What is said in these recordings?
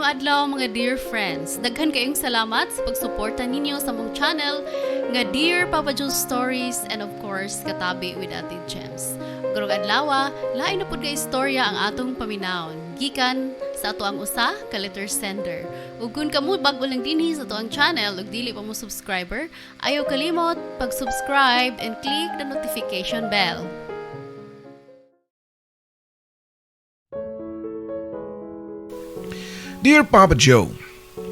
Mayong adlaw mga dear friends. Daghan kayong salamat sa pagsuporta ninyo sa mong channel nga Dear Papa Joe's Stories and of course Katabi with Ate Gems. Karong adlaw, lain na pud kay istorya ang atong paminawon. Gikan sa ato ang usa ka letter sender. Ug kun kamo bag-o lang dinhi sa ato ang channel ug dili pa mo subscriber, ayaw kalimot pag-subscribe and click the notification bell. Dear Papa Joe,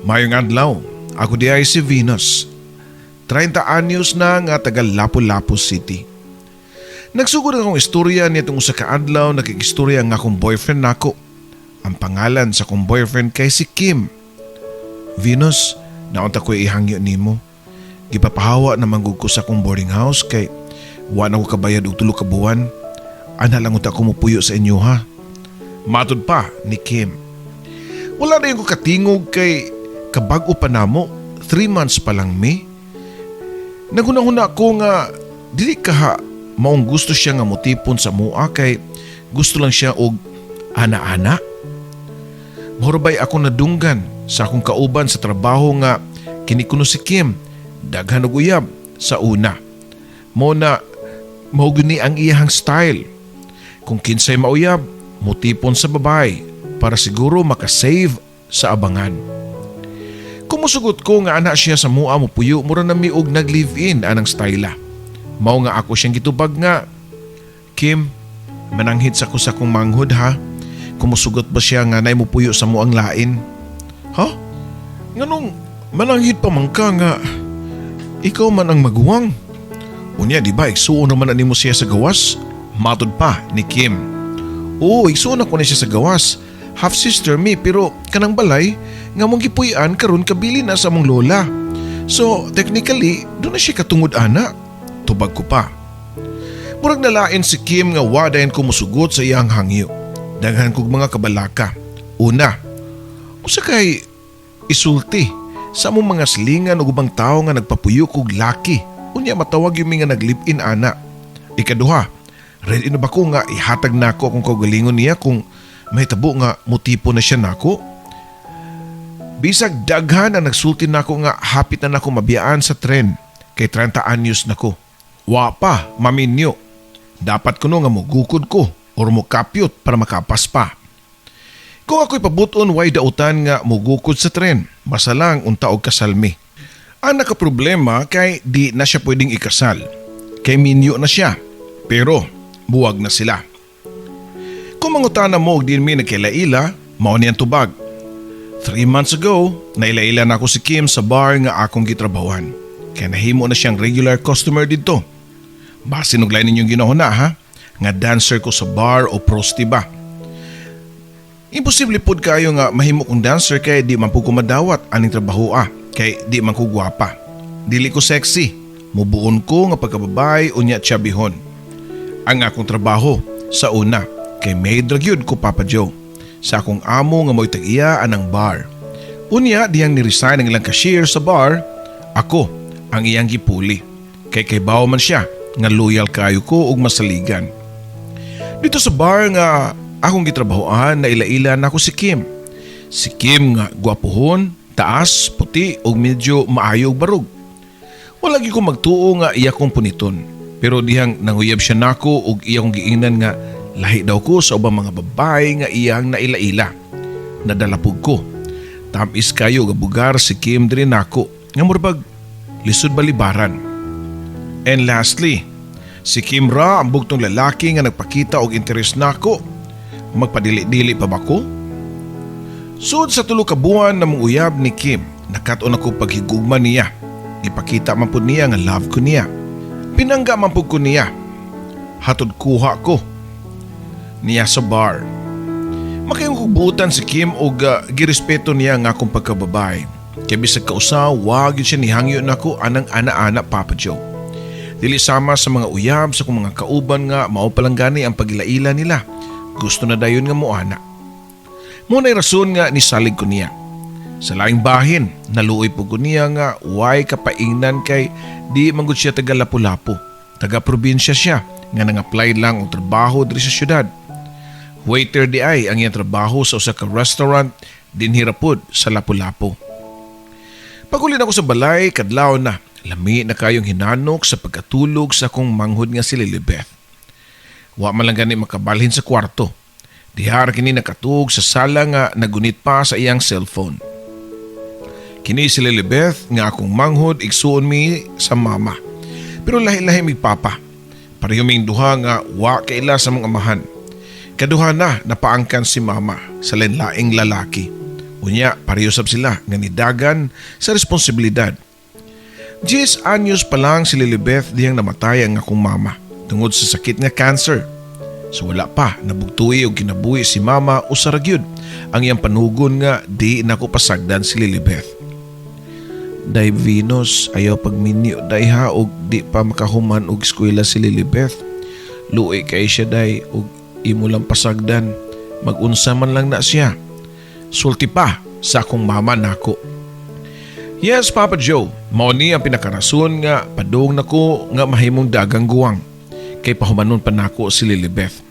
mayong adlaw, ako di ay si Venus. 30 anyos na nga taga Lapu-Lapu City. Nagsugod akong istorya nitong usa ka adlaw nakikistorya nga akong boyfriend nako. Ang pangalan sa akong boyfriend kay si Kim. Venus, naunta ko ihangyo nimo. Gipapahawa na manggug ko sa akong boarding house kay wa na ko kabayad og 3 ka buwan. Ana lang unta ko mupuyo sa inyo ha. Matud pa ni Kim. Wala na yung ko katingog kay kabag-o pa namo, 3 months pa lang me. Nagunahuna ko nga dili kaha maong gusto siya nga motipon sa mua kay gusto lang siya og ana-ana. Mahurabay ako nadunggan sa akong kauban sa trabaho nga kinikuno si Kim, daghan og uyab sa una. Mo na mahugni ang iyahang style. Kung kinsay mauyab, motipon sa babae para siguro makasave sa abangan. Kumusugot ko nga ana siya sa mua mo puyo mura na miog nag-live-in anang styla. Mao nga ako siyang gitubag nga, Kim, mananghit sa ko sa kong manghod ha. Kumusugot ba siya nga nay mo puyo sa muang lain? Ha? Nganong mananghit pa man ka nga ikaw man ang maguwang? Unya di ba igsuon naman ani mo siya sa gawas? Matod pa ni Kim. Oo, igsuon ako na siya sa gawas. Half sister me pero kanang balay nga mong gipuy-an karon kabili na sa mong lola. So technically doon na siya katungod ana. Tubag ko pa. Murag nalain si Kim nga wadayon ko musugot sa iyang hangyo. Daghan kog mga kabalaka. Una, usa kay isulti sa among mga silingan ug ubang tawo nga nagpapuyo kog laki. Unya matawag yung mga naglip-in ana. Ikaduha, ready na ba ko nga ihatag nako akong kaugalingon niya kung may tabo nga motipo na siya nako? Bisag daghan ang nagsulti nako nga hapit na nako mabiyaan sa tren kay 30 anyos nako. Wa pa, maminyo. Dapat ko nga mugukod ko or mukapyot para makapas pa. Kung ako'y pabuton way dautan nga mugukod sa tren, basta lang unta og kasalmi. Ang nakaproblema kay di na siya pwedeng ikasal. Kay minyo na siya, pero buwag na sila. Kung mangutana mo og din mi nagkailaila, mao niyang tubag. 3 months ago, nailaila na ako si Kim sa bar nga akong gitrabawan. Kaya nahimo na siyang regular customer dito. Base og lain ninyong ginahuna ha, nga dancer ko sa bar o prosti ba. Imposible pod kayo nga mahimo kong dancer kay di man po ko madawat aning trabaho kay di man ko gwapa. Dili ko sexy, mubuon ko nga pagkababay unya tiyabihon. Ang akong trabaho sa una kay maid ra gyud ko Papa Joe. Sa akong amo nga mo'y tag-iya anang bar. Unya diyang ni-resign ang ilang cashier sa bar, ako ang iyang gipuli. Kay bawo man siya nga loyal kayo ko ug masaligan. Dito sa bar nga akong gitrabahoan na ila-ila na ako si Kim. Si Kim nga gwapohon, taas, puti ug medyo maayo og barog. Wala gyud ko magtuo nga iya kong puniton. Pero dihang nanguyab siya nako ug iya kong giingnan nga lahi daw ko sa ubang mga babae nga iyang naila-ila. Nadalapog ko. Tamis kayo gabugar si Kim diri nako nga murbag lisod balibaran. And lastly, si Kim ra ang bugtong lalaki nga nagpakita og interes nako. Magpadili-dili pa ba ko? Sud sa 3 ka buwan na mong uyab ni Kim, nakaton ako paghigugma niya. Ipakita man pud niya nga love ko niya. Pinangga man pud ko niya. Hatod kuha ko niya sa bar. Makayong kubutan si Kim og girespeto niya nga akong pagkababay. Kaya bisag kausaw, wag yun siya nihangyo nako anang ana-ana Papa Joe. Dili sama sa mga uyab sa kong mga kauban nga mao palang gani ang pagilaila nila. Gusto na dayon nga moana. Muna'y rason nga nisalig ko niya. Sa laing bahin, naluoy po ko niya nga way kapaingnan kay di manggod siya taga Lapu-Lapu. Taga probinsya siya nga nang-apply lang og trabaho diri sa syudad. Waiter di ay ang iyang trabaho sa usa ka restaurant dinhirapod sa Lapu-Lapu. Pagulin ako sa balay, kadlaw na, lami na kayong hinanok sa pagkatulog sa akong manghod nga si Lilibeth. Wa man lang gani makabalhin sa kwarto. Dihar kini nakatug sa sala nga nagunit pa sa iyang cellphone. Kini si Lilibeth nga akong manghod igsuon mi sa mama. Pero lahi-lahi mi papa. Pareho ming duha nga wa kaila sa mga amahan. Kaduha na napaangkan si mama sa lain-laing lalaki. Unya pareho sab sila nga nidagan sa responsibilidad. 10 anyos pa lang si Lilibeth diyang namatay ang akong mama tungod sa sakit nga cancer. So wala pa nabugtuy o kinabuhi si mama o saragyod ang iyang panugon nga di nako pasagdan si Lilibeth. Day Venus, ayaw pagminyo day ha og di pa makahuman og eskwela si Lilibeth. Luoy kay siya day og imo lang pasagdan, magunsa man lang na siya. Sulti pa sa akong mama nako. Yes, Papa Joe, mao ni ang pinakarason nga padung nako nga mahimong dagang guwang. Kay pahumanon pa nako si Lilibeth.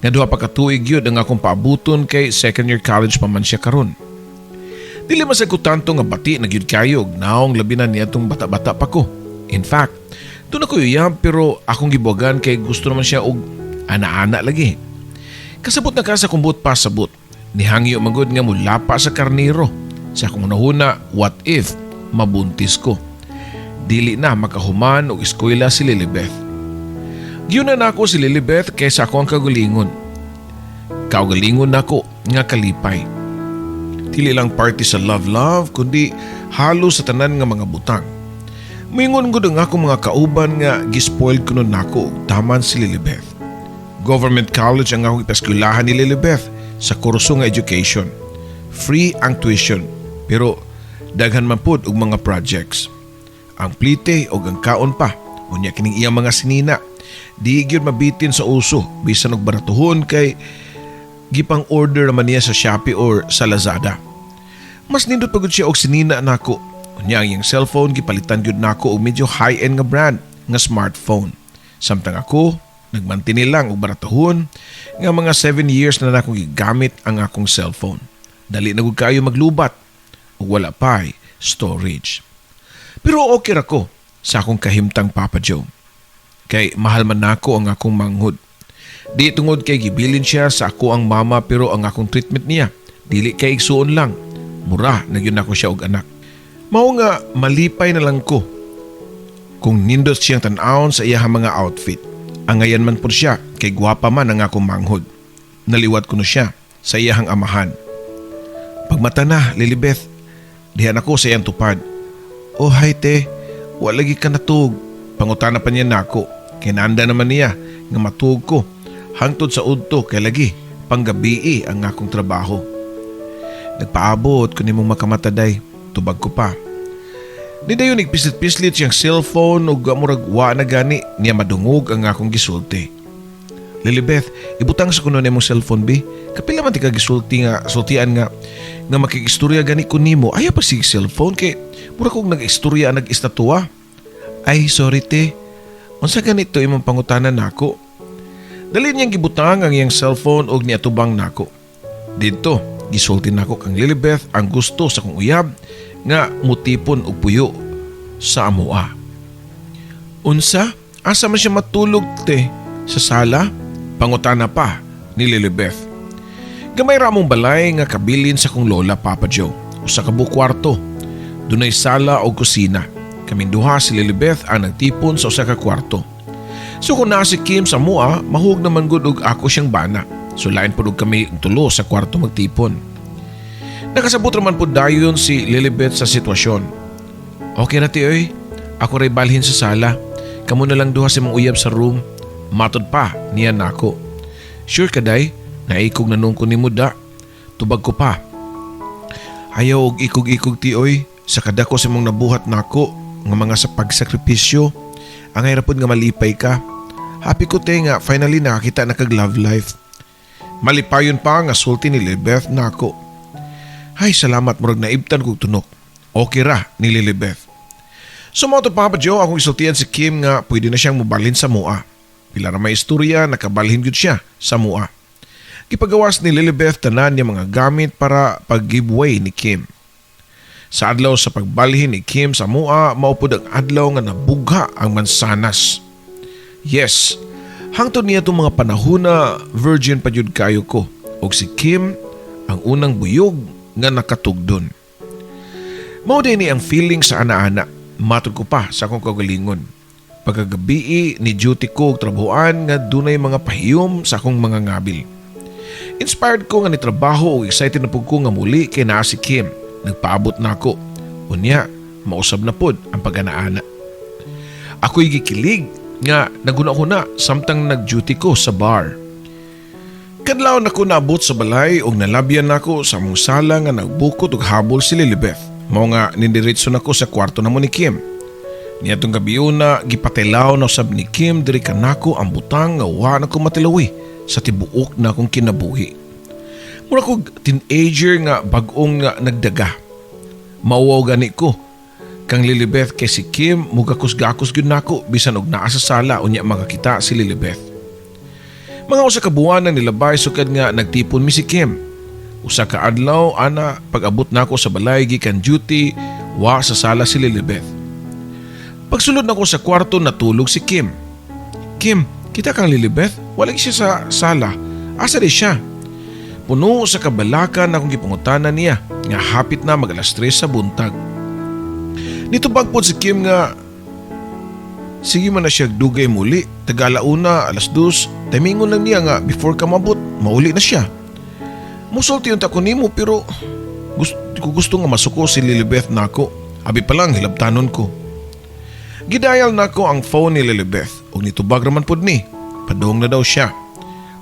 Nga duha pa katuig yun ang akong paabuton kay second year college pa man siya karon. Dili masag ko tanto nga bati na gyud kayo naong labi na niya tong bata-bata pa ko. In fact, doon ako yuyam pero akong gibuwagan kay gusto naman siya og ana-ana lagi. Kasabot na ka sa kumbot pasabot. Nihangyo magod nga mula pa sa karniro. Sa akong nahuna, what if mabuntis ko? Dili na makahuman og eskwela si Lilibeth. Giyunan ako si Lilibeth kaysa ako ang kagalingon. Kaugalingon nako nga kalipay. Dili lang party sa love-love kundi halo sa tanan nga mga butang. Mingon gud ang akong mga kauban nga gispoiled kuno nako taman si Lilibeth. Government college ang akong ipaskwelahan ni Lilibeth sa kurso nga education. Free ang tuition pero daghan man pud og mga projects. Ang plite og ang kaon pa unya kining iyang mga sinina di gyud mabitin sa uso bisan og baratuhon kay gipang order naman niya sa Shopee or sa Lazada. Mas nindot pagod siya og sinina nako. Unya ang iyang cellphone gipalitan gyud nako og medyo high-end nga brand nga smartphone. Samtang ako nagmantini lang og baratuhon nga mga 7 years na akong gigamit ang akong cellphone. Dali na gud kayo maglubat ug wala pa storage. Pero okay ra ko sa akong kahimtang Papa Joe. Kay mahal man nako ang akong manghod. Di tungod kay gibilin siya sa ako ang mama pero ang akong treatment niya dili kay igsuon lang. Mura na gyud nako siya og anak. Mao nga malipay na lang ko kung nindot siyang tan-awon sa iyang mga outfit. Angayan man po siya kay gwapa man ang akong manghod. Naliwat ko na siya sa iyang amahan. Pagmata na, Lilibeth, dihan ako sa iyang tupad. Oh hay te, walagi ka natug. Pangutana pa niya nako. Kinanda naman niya nga matug ko. Hangtod sa udto kay lagi panggabii ang akong trabaho. Nagpaabot ko nimong makamataday. Tubag ko pa. Di dayon nagpislit-pislit siyang cellphone o gamurag wa na gani niya madungog ang akong gisulti. Lilibeth, ibutang sa kuno nimong cellphone bi. Kapila man ti ka gisulti nga sultian nga makikistorya gani ko nimo. Ayaw pa sig cellphone kay mura kog nag-istorya nag-istatwa. Ay sorry te. Unsa ganito imong pangutanan nako? Dali niyang gibutang ang iyang cellphone og niatubang nako. Dito, gisulti nako kang Lilibeth ang gusto sa kong uyab nga mutipon og puyo sa amoa. Unsa? Asa man siya matulog te? Sa sala? Pangutana pa ni Lilibeth. Gamay ramong balay nga kabilin sa kong lola Papa Joe. Usa ka kwarto. Dunay sala o kusina. Kaming duha si Lilibeth ang nagtipon sa usa ka kwarto. So kung naa si Kim sa mua, mahug naman gud og ako siyang bana. So lain pud og kami tulo sa kwarto magtipon. Nakasabot raman po dayon si Lilibeth sa sitwasyon. Okay na ti oy, ako ray balhin sa sala. Kamu na lang duha sa mong uyab sa room. Matod pa niya nako. Sure ka day, naikog na nung ko ni muda. Tubag ko pa. Ayaw og ikog-ikog ti oy, sa kadako sa mong nabuhat nako nga mga sa pagsakripisyo. Ang hirapod nga malipay ka. Happy ko te nga finally nakakita na kag love life. Malipayon pa nga sulti ni Lilibeth nako. Ay, salamat murag naibtan kong tunok. Okay ra ni Lilibeth. Sumoto Papa Joe akong isultian si Kim nga pwede na siyang mubalhin sa mua. Pila na may istorya nakabalhin gud siya sa mua. Gipagawas ni Lilibeth tanan niya mga gamit para pag-giveaway ni Kim. Sa adlaw sa pagbalhin ni Kim sa mua, maupod ang adlaw nga nabugha ang mansanas. Yes, hangtod niya itong mga panahon na virgin pa jud kayo ko, og si Kim ang unang buyog nga nakatugdon. Mao din ni ang feeling sa ana-ana, matod ko pa sa akong kagalingon. Pagkagabi ni duty ko og trabahoan nga dunay mga pahiyom sa akong mga ngabil. Inspired ko nga ni trabaho o excited na pud ko nga muli kay naa si Kim. Nagpaabot na ako. Unya, mausab na pod ang pag-ana-ana. Ako'y gikilig nga naguna-una samtang nag-duty ko sa bar. Kadlaw na ko naabot sa balay o nalabyan na ako sa among sala nga nagbukot og habol si Lilibeth. Mao nga nindiretso na ko sa kwarto na mo ni Kim. Niadtong gabi na gipatilaw na usab ni Kim diri kanako ang butang nga wa na ko matilawi sa tibuok na akong kinabuhi. Mura ko teenager nga bag-ong nga nagdaga. Mauwaw gani ko. Kang Lilibeth kay si Kim mugakos-gakos gyud nako bisan og naa sa sala unya makakita si Lilibeth. Mga usa ka buwan na nilabay sukad nga nagtipon mi si Kim. Usa ka adlaw ana pag-abot nako sa balay gikan duty wa sa sala si Lilibeth. Pagsulod nako sa kwarto natulog si Kim. Kim, kita kang Lilibeth? Wala siya sa sala. Asa di siya? Puno sa kabalakan akong gipangutanan niya nga hapit na mag alas 3 sa buntag. Nito bagpod si Kim nga sige man na siya dugay muli. Tagalauna alas 2. Timingon lang niya nga before ka mabot mauli na siya. Musulti yung tako nimo pero gusto nga masuko si Lilibeth nako. Abi pa lang hilabtanon ko. Gidayal nako ang phone ni Lilibeth ug nitubag raman pud ni. Padong na daw siya.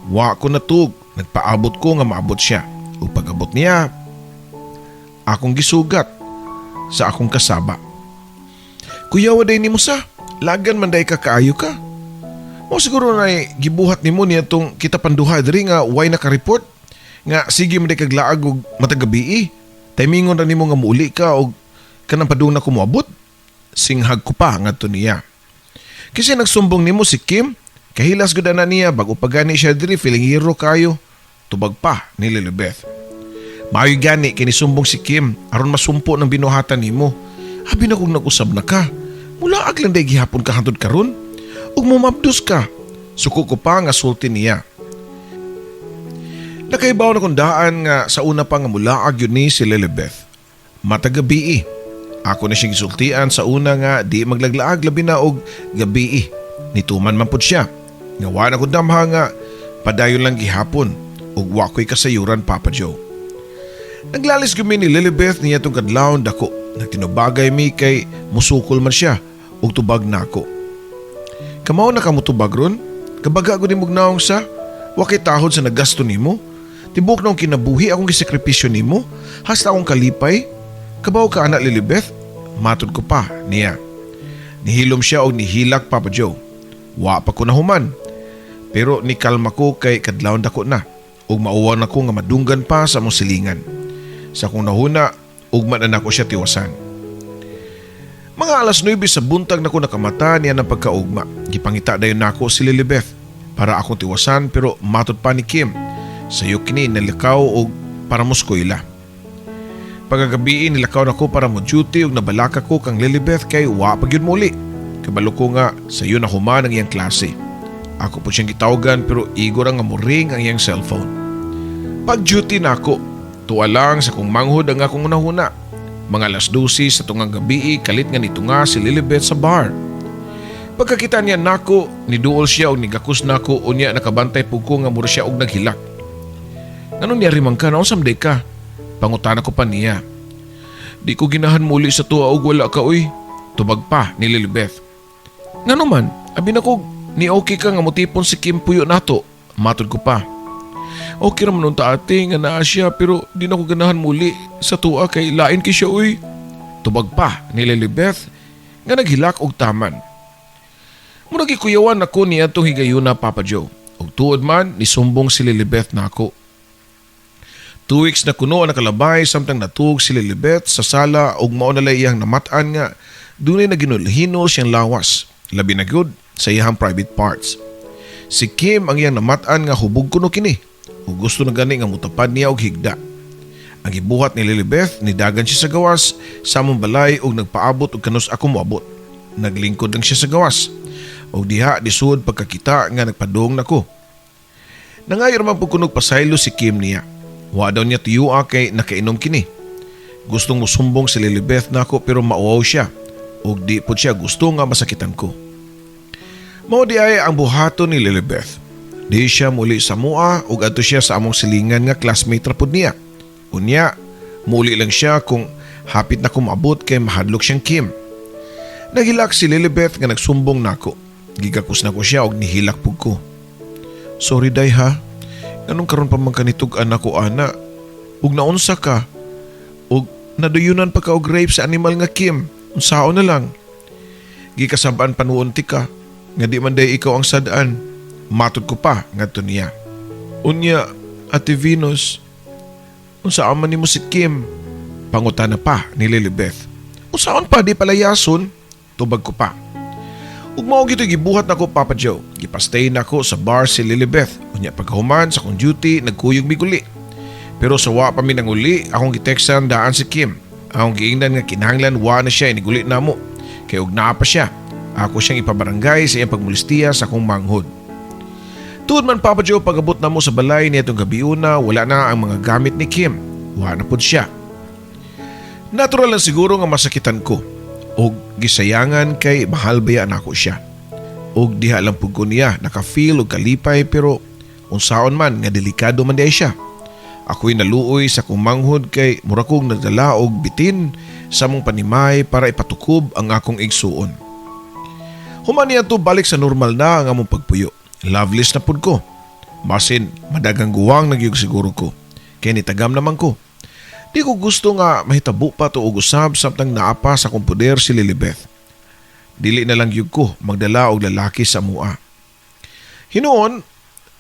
Wa ko natug, nagpaabot ko nga maabot siya. Ug pag-abot niya, akong gisugat sa akong kasaba. Kuya waday nimo sa, lagan man day ka kaayo ka. Mo siguro na gibuhat nimo niya tong kita panduha diri nga why naka-report nga sige man day kaglaag og matagabi. Timingon ra nimo nga muuli ka og kanang padung na kumuabot. Singhag ko pa ngadto niya. Kasi nagsumbong nimo si Kim. Kahilas gud na niya bago pagani siya diri feeling hero kayo. Tubag pa ni Lilibeth. Maayo gani kinisumbong si Kim aron masumpo ng binuhatan nimo. Abi na kung nag-usab na ka. Mula aglang day gihapon ka hantod karon. Ug mumabdos ka. Suko ko pa nga sulti niya. Nakaibaw na kong daan nga sa una pa nga mula yun ni si Lilibeth. Matagabi. Ako na siyang gisultian sa una nga di maglaglaag labi na og gabi. Nituman man pud siya. Nga wala ko damha nga padayon lang gihapon ug wa ko'y kasayuran Papa Joe. Naglalis gumi ni Lilibeth niya itong kadlawon dako. Nagtinubagay mi kay musukol man siya ug tubag nako. Kamaw na kamutubag ron? Kabaga ko ni mugnaong sa wakay tahod sa nagasto nimo? Tibok na akong kinabuhi akong gisakripisyo nimo? Hasta akong kalipay? Kabaw ka anak Lilibeth? Matod ko pa niya. Nihilom siya og nihilak Papa Joe. Wa pa ko nahuman. Pero nikalma ko kay kadlawon dako na ug mauwan ako nga madunggan pa sa among silingan. Sa akong nahuna, ugma na nako siya tiwasan. Mga alas 9 sa buntag nako nakamata niya ng pagkaugma. Gipangita dayon nako si Lilibeth para akong tiwasan pero matod pa ni Kim. Sayo kini nalikaw og para moskoila. Pagagabi nilakaw nako para mo duty ug nabalaka ko kang Lilibeth kay wa pa gyud muli. Kabalo ko nga sayo na human ang iyang klase. Ako po siyang gitawagan pero igor ang amuring ang iyang cellphone. Pag-duty na ako, tuwa lang sa kong manghod ang akong unahuna. Mga alas 12 sa tungang gabi, kalit nga nito nga si Lilibeth sa bar. Pagkakita niya nako, niduol siya o nigakos nako o niya nakabantay po ko nga mura siya og naghilak. Anong niya rimang ka? Naon samday ka? Pangutan ako pa niya. Di ko ginahan muli sa tuwa og wala ka uy. Tubag pa ni Lilibeth. Nga naman, abi na ko, ni okay ka nga mutipon si Kim Puyo nato. Matod ko pa. Okay naman nung taate nga naa siya pero di na ko ganahan muli sa tuwa kay lain kay siya uy. Tubag pa ni Lilibeth nga naghilak og taman. Murag ikuyawan ako niya itong higayuna Papa Joe. Og tuod man nisumbong si Lilibeth nako. 2 weeks na kuno ang nakalabay samtang natug si Lilibeth sa sala og mao na lay iyang namatan nga dunay na ginulhinol siyang lawas. Labi na gyud sa iyang private parts. Si Kim ang iyang namatan nga hubog kuno kini ug gusto na gani nga mutapad niya og higda. Ang gibuhat ni Lilibeth nidagan siya sa gawas sa among balay ug nagpaabot og kanus ako moabot. Naglingkod lang siya sa gawas ug diha disud pagkakita nga nagpadung nako. Nangayo man pud kunog pasaylo si Kim niya. Wa daw niya tiyua kay nakainom kini. Gustong musumbong si Lilibeth nako pero mauwaw siya ug di pud siya gusto nga masakitan ko. Mao di ay ang buhaton ni Lilibeth. Di siya muli sa mua ug adto siya sa among silingan nga classmate ra pud niya. Unya, muli lang siya kung hapit na kumabot kay mahadlok siyang Kim. Naghilak si Lilibeth nga nagsumbong nako. Gigakos na ko siya og nihilak pug ko. Sorry day ha. Anong karon pa man kanitug-an ako ana? Ug naunsa ka? Ug naduyunan pa ka og rape sa animal nga Kim. Unsaon na lang. Gikasabaan panuon ti ka nga di man day ikaw ang sad-an. Matod ko pa ngadto niya. Unya, Ate Venus, unsaon man nimo si Kim? Pangutana pa ni Lilibeth. Unsaon pa di palayason? Tubag ko pa. Ug mao gito gibuhat nako Papa Joe. Gipastay nako sa bar si Lilibeth. Unya pagkahuman sa kong duty nagkuyog mi guli. Pero sa wa pa mi nanguli, akong gitextan daan si Kim. Akong giingnan nga kinahanglan wa na siya iniguli namo. Kay ug naa pa siya. Ako siyang ipabarangay sa iyang pagmulistiya sa akong manghod. Tuod man Papa Joe pag-abot na mo sa balay nitong gabiuna, wala na ang mga gamit ni Kim. Wa na pud siya. Natural lang siguro nga masakitan ko. Og gisayangan kay mahal baya nako siya. Og diha lang pud ko niya naka-feel og kalipay pero unsaon man nga delikado man diay siya. Ako'y naluoy sa kong manghod kay mura kong nagdala og bitin sa mong panimay para ipatukob ang akong igsuon. Human niya to balik sa normal na ang among pagpuyo. Loveless na pud ko. Basin madagang guwang nagyug siguro ko. Kaya nitagam naman ko. Di ko gusto nga mahitabo pa to og usab samtang naapa sa kong poder si Lilibeth. Dili na lang yug ko magdala og lalaki sa mua. Hinuon,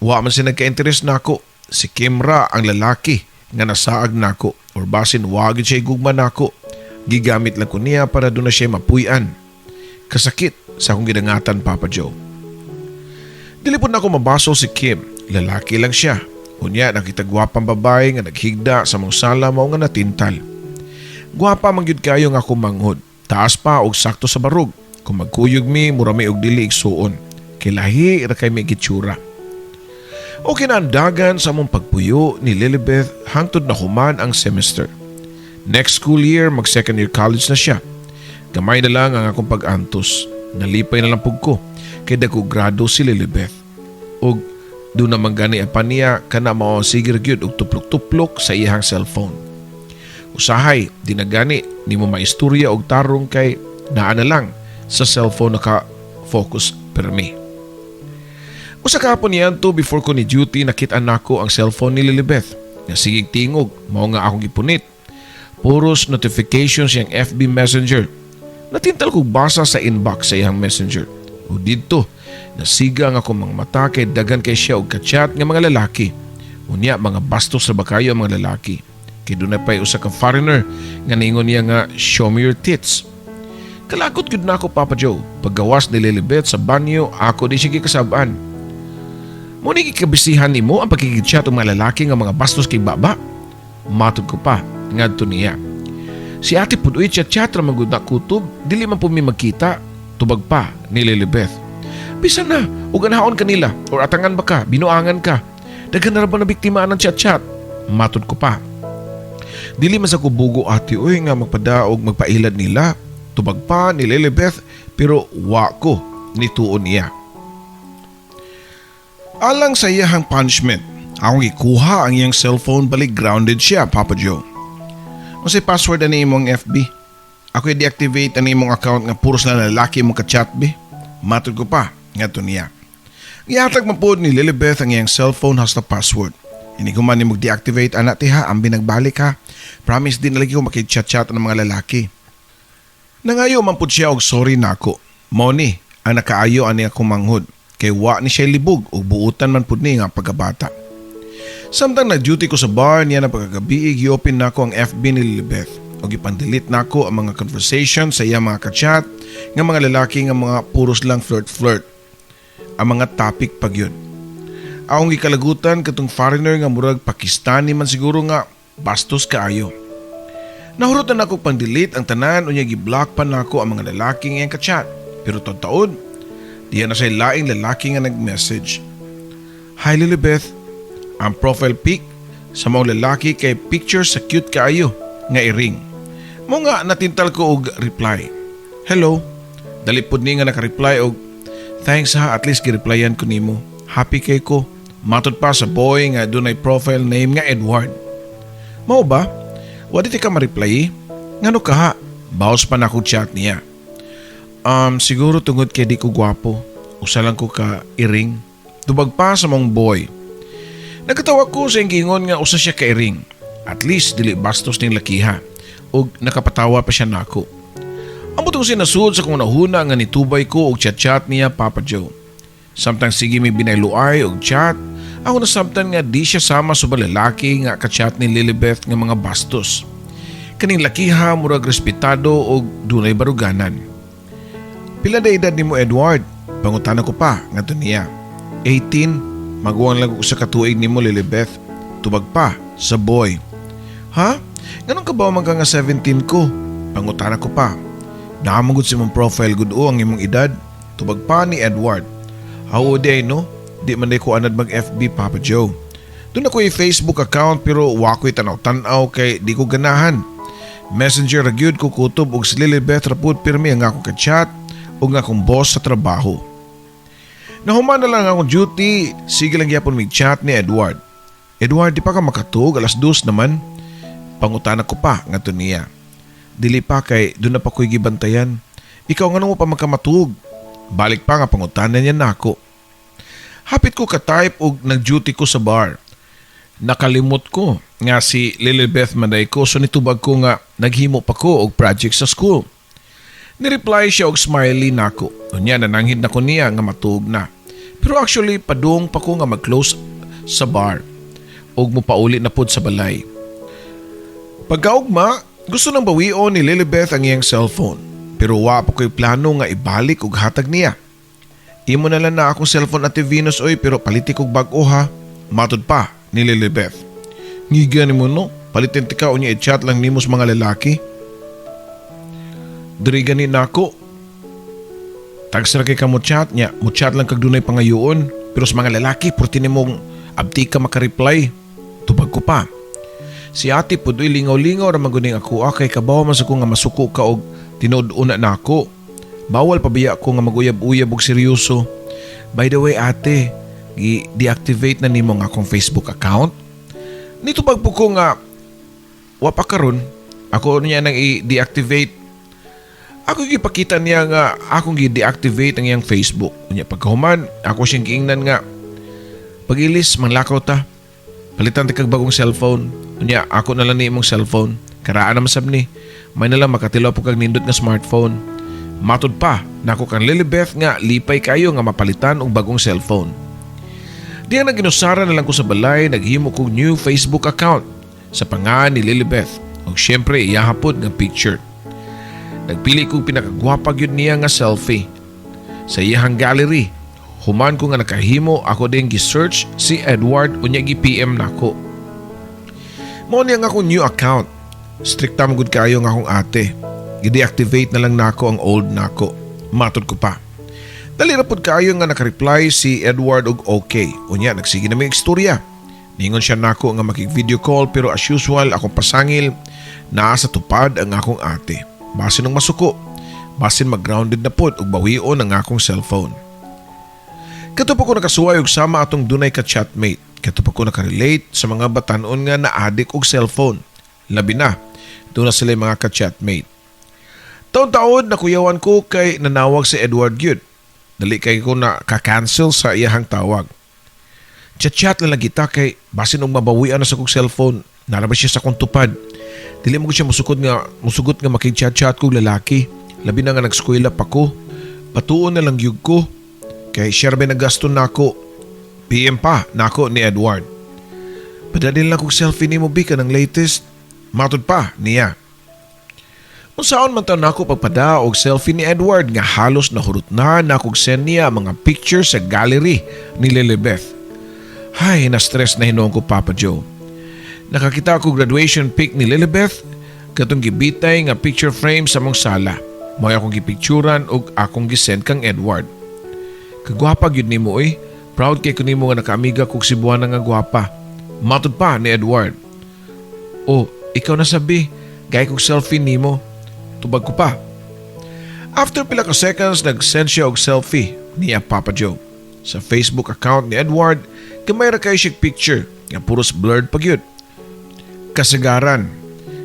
wa man siya nagka-interest nako. Si Kim ra ang lalaki nga nasaag nako or basin wag siya gugma nako. Gigamit lang ko niya para doon na siya mapuy-an. Kasakit sa akong gidangatan Papa Joe. Dili po na ako mabaso si Kim. Lalaki lang siya. Unya nakita gwapang babae nga naghigda sa mong sala mao nga natintal. Gwapa man gyud kayo nga akong manghod. Taas pa og sakto sa barog. Kung magkuyog mi mura mi og dili igsuon. Kay lahi ra kay may gitsura. O kinandagan sa mong pagpuyo ni Lilibeth hangtod na human ang semester. Next school year mag second year college na siya. Gamay na lang ang akong pag-antos. Nalipay na lang pug ko. Kay dako grado si Lilibeth. Og doon naman gani apan niya kana mao sigir gyud og tuplok-tuplok sa iyang cellphone. Usahay, di na gani ni mo maistorya og tarong kay naa na lang sa cellphone naka-focus permi. Usa ka hapon niyan to before ko ni duty nakita nako ang cellphone ni Lilibeth. Nga sigig tingog, mao nga akong gipunit. Puros notifications yang FB Messenger. Natintal kog basa sa inbox sa iyang messenger. O dito, nasiga nga akong mga mata kay dagan kay siya og kachat nga mga lalaki. Unya, mga bastos sa bakayo ang mga lalaki. Kay doon na pa'y usa ka foreigner nga ningon niya nga, show me your tits. Kalakot gud na ako Papa Joe. Paggawas ni Lilibeth sa banyo, ako di siya kikasabaan. Muna kikabisihan ni mo ang pagkikichat ng mga lalaki nga mga bastos kay baba? Matod ko pa, ngadto niya. Si ate pudoy chat-chat ra magud na kutob, dili man po mi magkita. Tubag pa ni Lilibeth. Bisan na, ug ganahaon kanila or atangan ba ka, binuangan ka. Daghan na ba na biktima ng chat-chat? Matod ko pa. Dili man sa kubugo ate oy nga magpadaog magpailad nila. Tubag pa ni Lilibeth pero wa ko nituon niya. Alang sa iyahang punishment, akong ikuha ang iyang cellphone balik grounded siya, Papa Joe. Kasi password na imong FB. Ako i-deactivate ang imong account nga puros na lalaki mong ka-chat be. Matod ko pa, nga to niya. Iatag mapod ni Lilibeth ang iyang cellphone hasta password. Hindi ko man ni mag-deactivate anak ti ha, ang binagbalik ha. Promise din na lagi ko makichat-chat ng mga lalaki. Nangayo man pud siya og sorry nako. Mao ni ang nakaayo ani akong manghod. Kay wa ni siya libog o buutan man pud ni nga pagkabata. Samtang nag-duty ko sa bar niya na pagkagabi, i-open nako ang FB ni Lilibeth. O gipandelete nako ang mga conversation sa iya mga kachat nga mga lalaki nga mga puros lang flirt-flirt. Ang mga topic pag yun. Akong gikalagutan katong foreigner nga murag Pakistani man siguro nga bastos kaayo. Nahurutan ako pang delete ang tanan unya gi-block pa nako ang mga lalaki nga ka-chat. Pero taon, diyan na siya laing lalaki nga nag-message. Hi Lilibeth, ang profile pic sa mga lalaki kay picture sa cute kaayo nga iring. Mo nga natintal ko og reply. Hello. Dali pud ni nga naka-reply og thanks ha, at least gi-replyan ko nimo. Happy kay ko. Matod pa sa boy nga dunay profile name nga Edward. Mao ba? Wadi ti ka ma-reply? Ngano ka ha? Bawas pa na ako chat niya. Siguro tungod kay di ko gwapo. Usa lang ko ka iring. Tubag pa sa mong boy. Nagkatawa ko sa ingingon nga usa siya ka iring. At least dili bastos ning lakiha. Og nakapatawa pa siya nako. Amo tong sinasud sa kung nahuna nga nitubay ko og chat-chat niya Papa Joe. Samtang sige may binayluay og chat, ako na samtang nga di siya sama sa balalaki nga ka-chat ni Lilibeth nga mga bastos. Kaning lakiha murag respetado og dunay baruganan. Pila na edad nimo Edward? Pangutana ko pa ngadto niya. 18, maguwang lang sa katuig nimo Lilibeth. Tubag pa sa boy. Ha? Ganun ka ba man nga 17 ko? Pangutana ko pa. Nakamagod si mong profile good o ang imong edad. Tubag pa ni Edward. How old ay no? Di man day ko anad mag FB Papa Joe. Doon ako Facebook account pero wako'y tanaw-tanaw kay di ko ganahan. Messenger ragyod ko kutob og si Lilibeth rapud pirmi ang akong ka-chat og nga akong boss sa trabaho. Nahuman na lang akong duty, sige lang yapon may chat ni Edward. Edward, di pa ka makatug, 2:00 naman. Pangutana ko pa nga niya. Dili pa kay doon na pa ko'y gibantayan. Ikaw nga mo pa magkamatug. Balik pa nga pangutanan niya nako. Hapit ko ka-type og nag-duty ko sa bar. Nakalimot ko nga si Lilibeth manday ko so nitubag ko nga naghimo pa ko og project sa school. Nireply siya og smiley nako. Unya nananghid na ko niya nga matuog na. Pero actually padung pa ko nga mag-close sa bar og mopauli na pud sa balay. Pagkaugma, gusto nang bawion ni Lilibeth ang iyang cellphone. Pero wa pa ko'y plano nga ibalik og hatag niya. Imo na lang na akong cellphone Ate Venus oy pero palitik og bag-o ha. Matod pa ni Lilibeth. Ngiga ni mo no? Palitin ti ka o niya i-chat lang nimos mga lalaki. Diri gani nako. Tagsara kay ka mo chat niya. Mo chat lang kag dunay pangayoon. Pero sa mga lalaki purti ni mong abdi ka makareply. Tubag ko pa. Si ate po do'y lingaw-lingaw na maguning ako kay kabaw man sa ko nga masuko ka og tinuod-una na ako. Bawal pabiya ko nga maguyab-uyab og seryoso. By the way ate, i-deactivate na nimo nga akong Facebook account. Nito pagpo ko nga wa pa karon ako niya nang i-deactivate. Ako gipakita niya nga akong gi-deactivate ang iyang Facebook. Unya pagkahuman ako siyang giingnan nga pagilis manlakaw ta. Palitan ti kag bagong cellphone. Unya ako na lang ni imong cellphone. Karaan naman sab ni. May nalang makatilaw po kag nindot nga smartphone. Matod pa na ako kang Lilibeth nga lipay kayo nga mapalitan og bagong cellphone. Diyan na ginusara na lang ko sa balay naghimo kog new Facebook account sa pangalan ni Lilibeth og syempre iyahapod nga picture. Nagpili kog pinakagwapa gyud niya nga selfie. Sa iyang gallery, human ko nga nakahimo ako din gi-search si Edward unya gi-PM nako. Mao niya nga akong new account. Strikta mo gud kayo nga akong ate. I-deactivate na lang nako ang old nako. Matod ko pa. Dali ra pud kayo nga nakareply si Edward og okay. Unya nagsige na may istorya. Ningon siya nako nga makig-video call pero as usual akong pasangil naa sa tupad ang akong ate. Basin ng masuko. Basin mag-grounded na pud og bawion ang akong cellphone. Katupo ko nakasuway og sama atong dunay ka chatmate. Katupo ko nakarelate sa mga batanon nga na-addict og cellphone. Labi na, doon na sila yung mga ka-chatmate. Taon-taon nakuyawan ko kay nanawag si Edward Gyud. Dali kay ko na ka-cancel sa iyahang tawag. Chat-chat lang kita kay basin og mabawian na sa kong cellphone. Narabas siya sa kong tupad. Dili mo ko siya musugot nga makig-chat-chat kong lalaki. Labi na nga nag-eskwela pa ko. Patuon na lang yug ko. Kay share ba nagasto na ako. PM pa na ako ni Edward. Padalin lang kong selfie ni mo bika ng latest. Matod pa niya. Unsaon man taon ako pagpada og selfie ni Edward nga halos nahurot na kog send niya mga picture sa gallery ni Lilibeth. Hay, na-stress na hinuon ko Papa Joe. Nakakita ko graduation pic ni Lilibeth, katong gibitay nga picture frame sa mong sala. Mo'y akong gipicturan ug akong gisend kang Edward. Kagwapa gyud nimo oy. Proud kay ko nimo nga nakaamiga kog Cebuana nga gwapa. Matud pa ni Edward. Oh, ikaw na sabi, gay kog selfie nimo. Tubag ko pa. After pila ka seconds, nag-send siya og selfie niya Papa Joe. Sa Facebook account ni Edward, gamay ra kay siya picture nga puros blurred pa gyud. Kasagaran,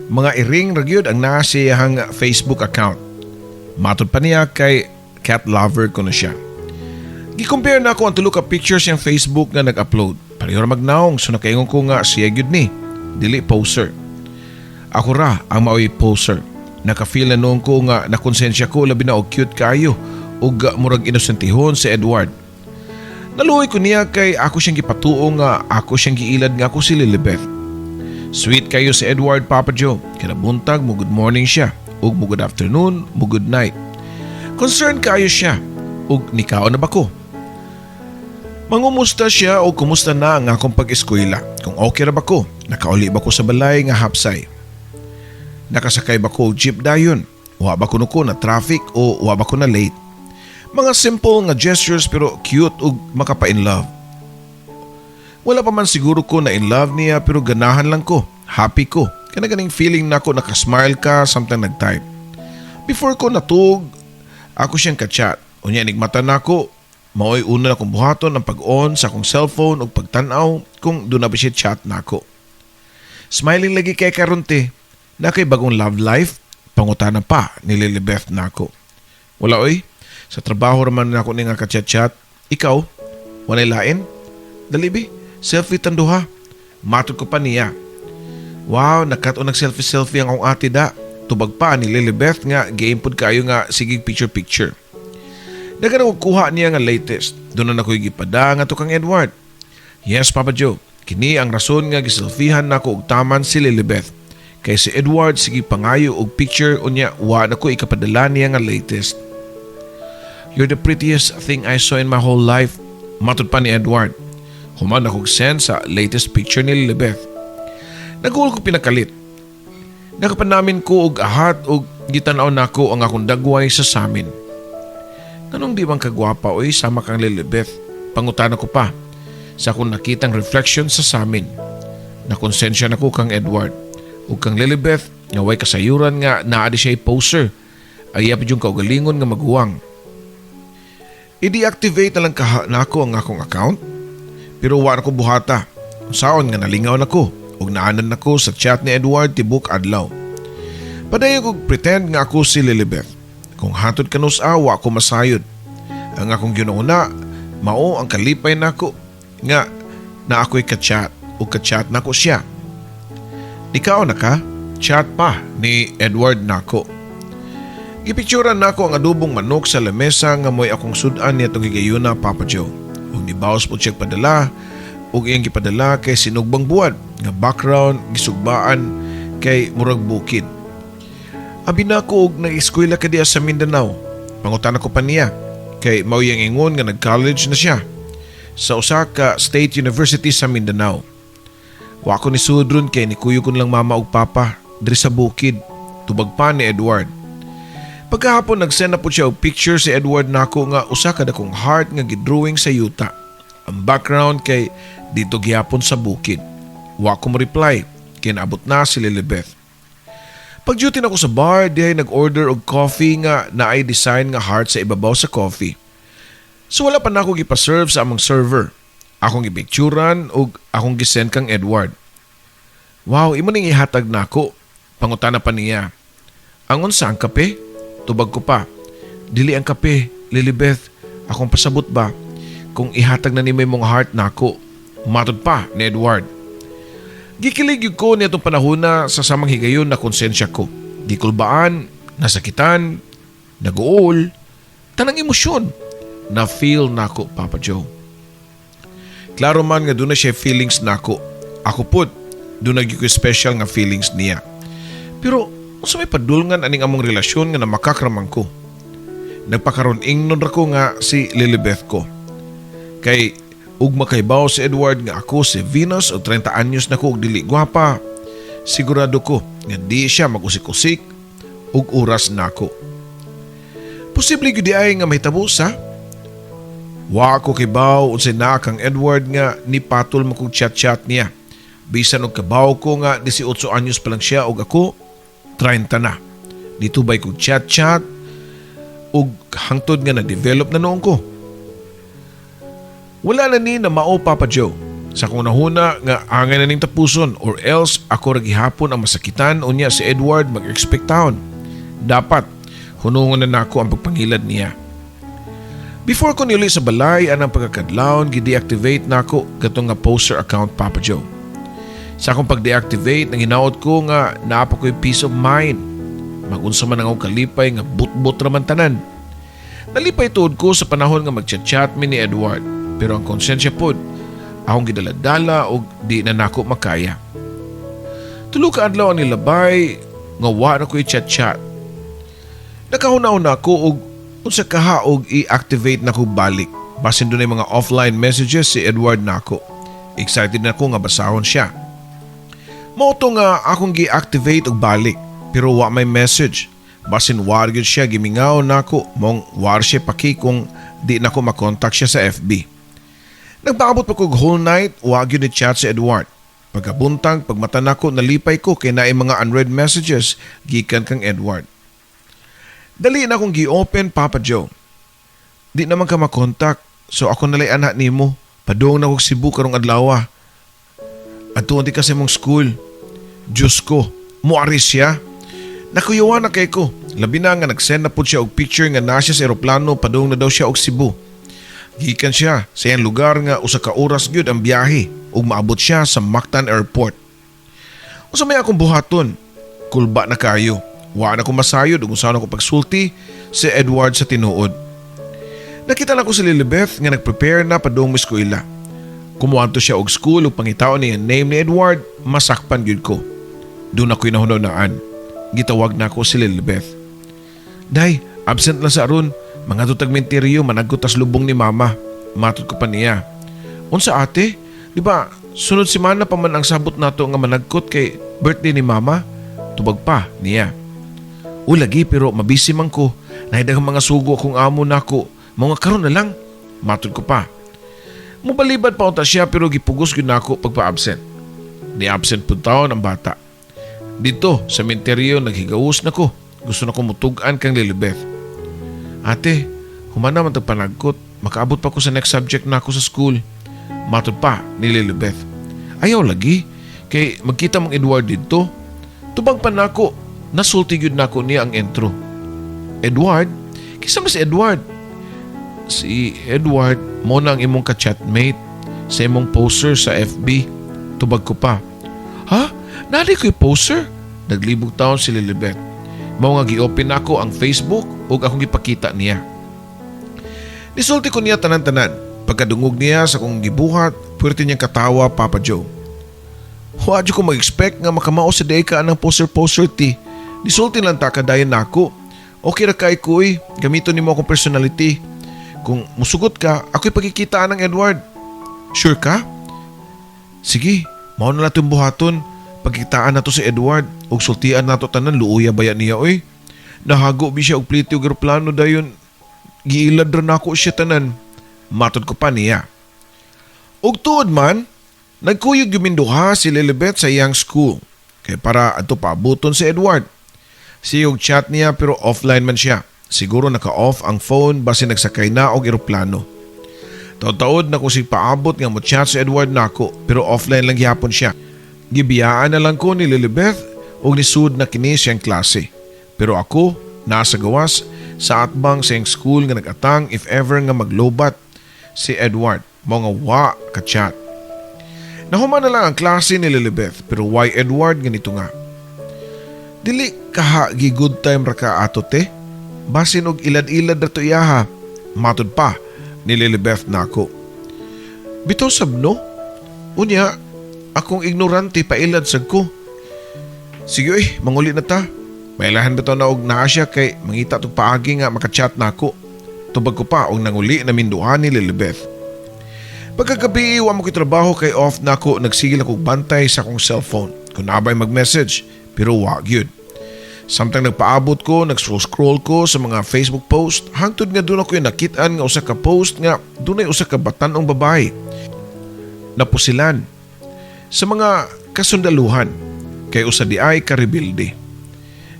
mga iring ra gyud ang naa sa iyang Facebook account. Matud pa niya kay cat lover ko na siya. Gi-compare na ako ang tulo ka pictures siyang Facebook nga nag-upload. Pareho ra magnaong so nakaingon ko nga siya gyud ni, dili poser. Ako ra ang mao'y poser. Naka-feel na noon ko nga nakonsensya ko labi na og cute kayo ug murag inosentihon si Edward. Naluoy ko niya kay ako siyang gipatuo nga ako siyang giilad nga ako si Lilibeth. Sweet kayo si Edward Papa Joe. Kinabuntag mo good morning siya ug mo good afternoon, mo good night. Concerned kayo siya ug nikaon na ba ko? Mangumusta siya o kumusta na ang akong pag-eskwela? Kung okay ra ba ko? Nakauli ba ko sa balay nga hapsay? Nakasakay ba ko jeep dayon? Wa ba ko na traffic o wa ba ko na late? Mga simple nga gestures pero cute ug makapa-in love. Wala pa man siguro ko na in love niya pero ganahan lang ko. Happy ko. Kanaganing feeling na ako nakasmile ka samtang nag-type. Before ko natug, ako siyang kachat. Unya nigmata na ako. Maoy una na kong buhaton ang pag-on sa akong cellphone o pagtanaw kung doon na ba siya chat na ako. Smiling lagi kay karonte na kay bagong love life, pangutana pa ni Lilibeth na ako. Wala oy, sa trabaho raman na ako ni nga kachat-chat. Ikaw, wanay lain? Dalibi, selfie tanduha. Matod ko pa niya. Wow, nagkato nag-selfie-selfie ang akong ate da. Tubag pa ni Lilibeth nga giimpod kayo nga sigig picture-picture. Dagan ako kuha niya nga latest. Doon na ako'y gipada nga to kang Edward. Yes, Papa Joe. Kini ang rason nga giselfihan na ako og taman si Lilibeth. Kay si Edward sige pangayo og picture unya wa na ko ikapadala niya nga latest. You're the prettiest thing I saw in my whole life. Matud pa ni Edward. Human akong send sa latest picture ni Lilibeth. Nagul ko pinakalit. Nakapanamin ko og ahat og gitanaw nako ang akong dagway sa samin. Kanong di bang kagwapa oy sama kang Lilibeth? Pangutana ko pa sa akong nakitang reflection sa samin. Nakonsensya na ko kang Edward ug kang Lilibeth nga way kasayuran nga naa di siya poser. Ayap yung kaugalingon nga maguwang. I-deactivate na lang nako ang akong account pero wa na ko buhata. Saon nga nalingaw na ko ug naanan na ko sa chat ni Edward tibok adlaw. Padayon ko pretend nga ako si Lilibeth. Kung hatod kanus awa ko masayod. Ang akong ginuuna, mao ang kalipay nako nga na ako'y kachat o kachat nako siya. Ikaw na ka, chat pa ni Edward nako. Gipicturan nako ang adubong manok sa lamesa nga mo'y akong sudan niya itong higayuna Papa Joe. Ug nibawas po siya padala ug iyang gipadala kay sinugbang buwan nga background gisugbaan kay murag bukid. Abi na ko og nag-eskwela ka diya sa Mindanao. Pangutana ko pa niya kay mao yang ingon nga nag-college na siya sa usa ka state university sa Mindanao. Wa ko ni sudron kay ni kuyo kun lang mama ug papa diri sa bukid. Tubag pa ni Edward. Pagkahapon nag-send na po siya og picture si Edward nako nga usa ka dakong heart nga gidrawing sa yuta. Ang background kay dito gihapon sa bukid. Wa ko mo reply kay naabot na si Lilibeth. Pag-duty na ako sa bar, dihay nag-order og coffee nga naay design nga heart sa ibabaw sa coffee. So wala pa na ako gipaserve sa among server. Akong gipicturan og akong gisend kang Edward. Wow, imo ning ihatag nako. Pangutana pa niya. Ang unsa ang kape? Tubag ko pa. Dili ang kape, Lilibeth. Akong pasabot ba? Kung ihatag na ni may mong heart nako. Matod pa ni Edward. Gikilig ko niya itong panahon na sa samang higayon na konsensya ko. Di kulbaan, nasakitan, nag-uol, tanang emosyon na feel nako Papa Joe. Klaro man nga doon na siya feelings nako. Ako put, doon na ko special nga feelings niya. Pero unsa may padulngan aning among relasyon nga namakakramang ko. Nagpakaroon ingnon ra ko nga si Lilibeth ko. Kay ug makaibaw si Edward nga ako si Venus o 30 anyos na ko ug dili gwapa, sigurado ko nga di siya mag-usik-usik ug oras nako. Posible gyud ay nga mahitabo sa wa ko kibaw unsay naa kang Edward nga ni patol mo kog chat-chat niya. Bisan og kabaw ko nga 18 anyos pa lang siya ug ako 30 na. Ditubay kog chat-chat ug hangtod nga nag-develop na noon ko. Wala na ni na mao Papa Joe. Sa kong nahuna nga angay na ning tapuson or else ako ra gihapon ang masakitan unya si Edward mag-expect taon. Dapat hunungon na nako ang pagpangilad niya. Before ko niuli sa balay anang pagkakadlawon gi-deactivate nako gatong nga poster account Papa Joe. Sa akong pag-deactivate nang hinaot ko nga naapa ko'y peace of mind. Magunsa man ang akong kalipay nga but-but raman tanan. Nalipay tuod ko sa panahon nga mag-chat-chat mi ni Edward. Pero ang konsensya pod, akong gidaladala o di na nako makaya. Tulo ka adlaw ang nilabay, nga wa na ko'y chat-chat. Nakahunaw na ako og unsa kahaog i-activate na ko balik. Basin doon ay mga offline messages si Edward nako. Excited na ko nga basahon siya. Mauto nga akong gi-activate og balik, pero wa may message. Basin war gyud siya gimingaw nako, mong war siya paki kung di nako makontak siya sa FB. Nagpaabot pa kog whole night, wag yun ni-chat si Edward. Pagkabuntang, pagmata nako, nalipay ko kay naay mga unread messages gikan kang Edward. Dali na akong gi-open Papa Joe. Di naman ka makontak, so ako nalay anak nimo. Padung na kog Cebu karong adlaw. Adtuon di kasi mong school. Diyos ko, muaris siya. Nakuyawan na kay ko. Labi na nga nag-send na po siya og picture nga nasya sa eroplano padung na daw siya og Cebu. Gikan siya sa iyang lugar nga usa ka oras gyud ang biyahe ug maabot siya sa Mactan Airport. Usa may akong buhaton, kulba na kayo. Wa na ko masayod ug usaon ako pagsulti si Edward sa tinuod. Nakita na ko si Lilibeth nga nagprepare na padung eskwela. Kumuadto siya og school ug pangitaon niya name ni Edward, masakpan gyud ko. Doon ako'y nahunaw-naan. Gitawag na ako si Lilibeth. Day, absent lang sa aron. Mga tutag menteryo managkot tas lubong ni mama. Matod ko pa niya. Unsa ate? Di ba sunod semana pa man ang sabot nato nga managkot kay birthday ni mama? Tubag pa niya. O lagi pero mabisi man ko. Nahidagang mga sugo akong amo nako. Mga karon na lang. Matod ko pa. Mubalibad pa unta siya pero gipugos gyud nako pagpa-absent. Ni absent pud taon ang bata. Dito sa menteryo naghigawos nako. Gusto na ko mutugan kang Lilibeth. Ate, humana man tagpanagkot. Makaabot pa ko sa next subject na ako sa school. Matod pa ni Lilibeth. Ayaw lagi. Kay magkita mong Edward dito. Tubag pa na ako. Nasulti yun na ako niya ang intro. Edward? Kisa mas Edward? Si Edward mo na ang imong ka-chatmate sa imong poster sa FB. Tubag ko pa. Ha? Nari ko'y poster? Naglibog taon si Lilibeth. Mao nga gi-open ako ang Facebook ug akong gipakita niya. Nisulti ko niya tanan-tanan. Pagkadungog niya sa kong gibuhat, puwerte niyang katawa Papa Joe. Wa ko mag-expect nga makamao sa day ka ng poster ti. Nisulti lang ta kadayon nako. Okay ra kay kuy, gamiton nimo akong personality. Kung musugot ka, ako'y pagkikitaan ng Edward. Sure ka? Sige, mao na natin buhaton. Pagkitaan nato si Edward ug sultian nato tanan luuya baya niya oy. Nahago bi siya og pliti og eroplano dayon. Giilad ra nako siya tanan. Matod ko pa niya. Ug tuod man, nagkuyog yuminduha si Lilibeth sa iyang school. Kay para adto paabuton si Edward. Siyog chat niya pero offline man siya. Siguro naka-off ang phone basin nagsakay na og eroplano. Taod-taod na ko si paabot nga mo chat si Edward nako pero offline lang gyapon siya. Gibiyaan na lang ko ni Lilibeth o ni Sud na kini siyang klase. Pero ako, nasa gawas sa atbang sa iyang school nga nagatang if ever nga maglobat si Edward. Mga wa ka-chat. Nahuman na lang ang klase ni Lilibeth pero why Edward ganito nga? Dili kaha gi good time ra ka ato te? Basin og ilad-ilad dato iyaha. Matod pa ni Lilibeth nako. Bitaw sabno? Unya, akong ignorante pailad sad ko. Sige oy, manguli na ta. Mailahan bitaw na og naa siya kay mangita tog paagi nga makachat nako. Tubag ko pa og nanguli na minduhan ni Lilibeth. Pagkagabi, wa mo trabaho kay off na ako nagsigil akong bantay sa akong cellphone. Kung nabay mag-message, pero wag yun. Samtang nagpaabot ko, nag-scroll ko sa mga Facebook post, hangtod nga doon ako yung nakitaan nga usa ka post nga doon ay usa ka batanong babae. Napusilan sa mga kasundaluhan kay usa di ay karebilde.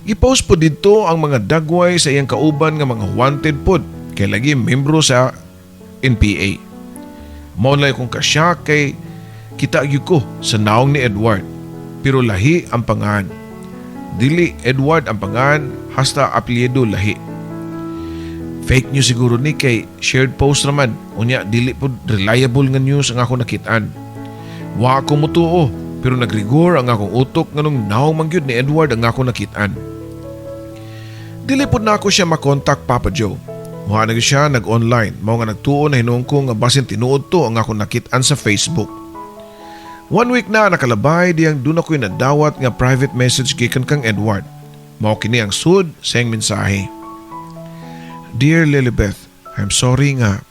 Gipost po dito ang mga dagway sa iyang kauban nga mga wanted pod kay lagi membro sa NPA. Maunlay kong kasya kay kita gyud ko sa naong ni Edward, pero lahi ang pangalan. Dili Edward ang pangalan, hasta apelyido lahi. Fake news siguro ni kay shared post naman. Unya dili po reliable nga news ang ako nakitaan. Wa ako mutuo, pero nagrigor ang akong utok nganong naong mangyud ni Edward ang ako nakitaan. Dili po na ako siya makontak, Papa Joe. Wa na siya nag-online. Mao nga nagtuo na hinung ko nga basin tinuod to ang ako nakitaan sa Facebook. 1 week na nakalabay diyang doon ako'y nadawat nga private message gikan kang Edward. Mao kini ang sud sa iyang mensahe. Dear Lilibeth, I'm sorry nga.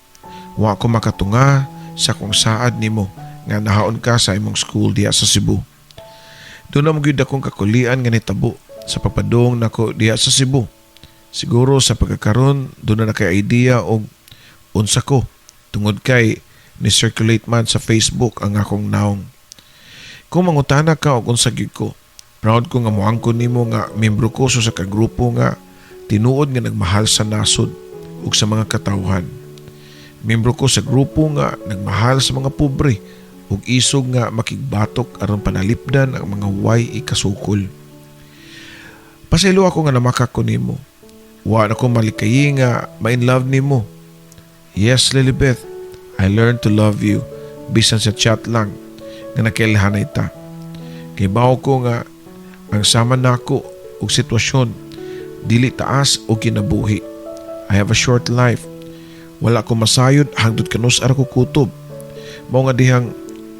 Wa ko makatunga sa kung saad nimo nga nahaon ka sa imong school diya sa Cebu. Doon na magyud akong kakulian nga nitabo sa papadong nako diya sa Cebu. Siguro sa pagkakaroon doon na kay idea og unsa ko tungod kay ni-circulate man sa Facebook ang akong naong. Kung mangutana ka og unsa gyud ko, proud ko nga moangkon nimo nga membro ko sa kagrupo nga tinuod nga nagmahal sa nasod ug sa mga katawhan. Membro ko sa grupo nga nagmahal sa mga pobre ug isog nga makigbatok aron panalipdan ang mga way ikasukol. Pasaylo ako nga namakak ko nimo. Wa na ko malikayi nga ma-in love nimo. Yes, Lilibeth, I learned to love you bisan sa chat lang nga nakilahanay ta. Kay bawo ko nga ang sama nako og sitwasyon dili taas o kinabuhi. I have a short life. Wala ko masayod hangtod kanus ara ko kutob. Mao nga dihang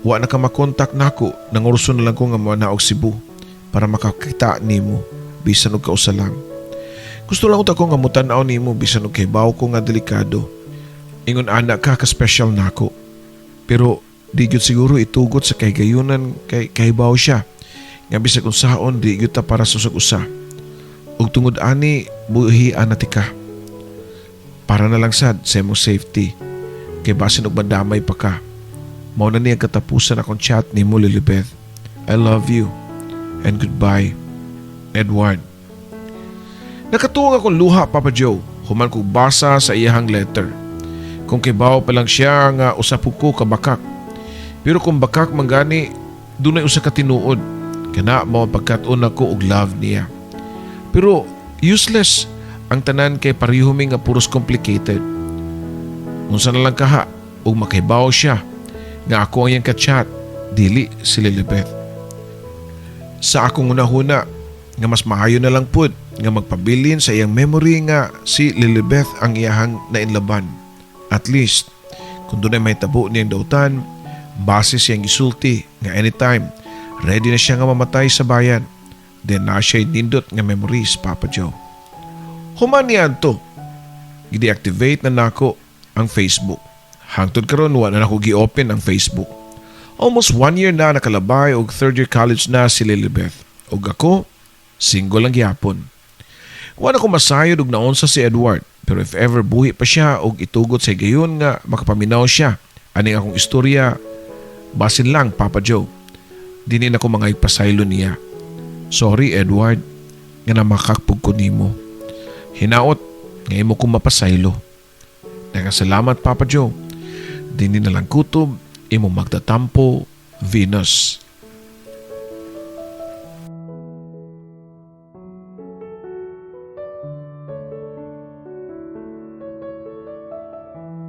wa na ka makontak nako nang orson na lang ko nga moana og Cebu para makakita nimo bisan og kausa lang. Gusto lang ko nga mutan-aw nimo bisan og kaybaw ko nga delikado. Ingon ana ka special nako. Pero di gyud siguro itugot sa kaygayunan kay kaybaw siya. Nga bisag unsaon di gyud ta para susog usa. Ug tungod ani buhian nati ka. Para na lang sad sa imong safety. Kay basin og madamay pa ka. Mao na niya katapusan akong chat nimo, Lilibeth. I love you and goodbye, Edward. Nakatuwang akong luha, Papa Joe, human kong basa sa iyahang letter. Kung kibaw pa lang siya nga usapog ko kabakak. Pero kung bakak manggani, dunay usa ka tinuod. Kana mao pagkat-on ako og love niya. Pero useless ang tanan kay parihumi nga puros complicated. Unsa na lang kaha og makahibaw siya nga ako ang iyang ka-chat, dili si Lilibeth. Sa akong unahuna nga mas maayo na lang pud nga magpabilin sa iyang memory nga si Lilibeth ang iyahang nainlaban. At least, kung doon ay may tabo niyang dautan, base siyang gisulti nga anytime, ready na siya nga mamatay sa bayan. Then na siya'y nindot nga memories, Papa Joe. Human niyan to, i-deactivate na nako ang Facebook. Hangtod karon wala na ako gi-open ang Facebook. Almost 1 year na nakalabay og 3rd year college na si Lilibeth. Og ako, single lang gyapon. Wala ko masayod og naunsa si Edward, pero if ever buhi pa siya og itugot sa gayon nga makapaminaw siya, aning akong istorya, basin lang, Papa Joe. Dini na ko mga ipasaylo niya. Sorry, Edward, nga namakakpog ko nimo. Hinaot, nga imo ko mapasaylo. Nagasalamat, Papa Joe. Dini na lang kutob, imo magtatampo, Venus.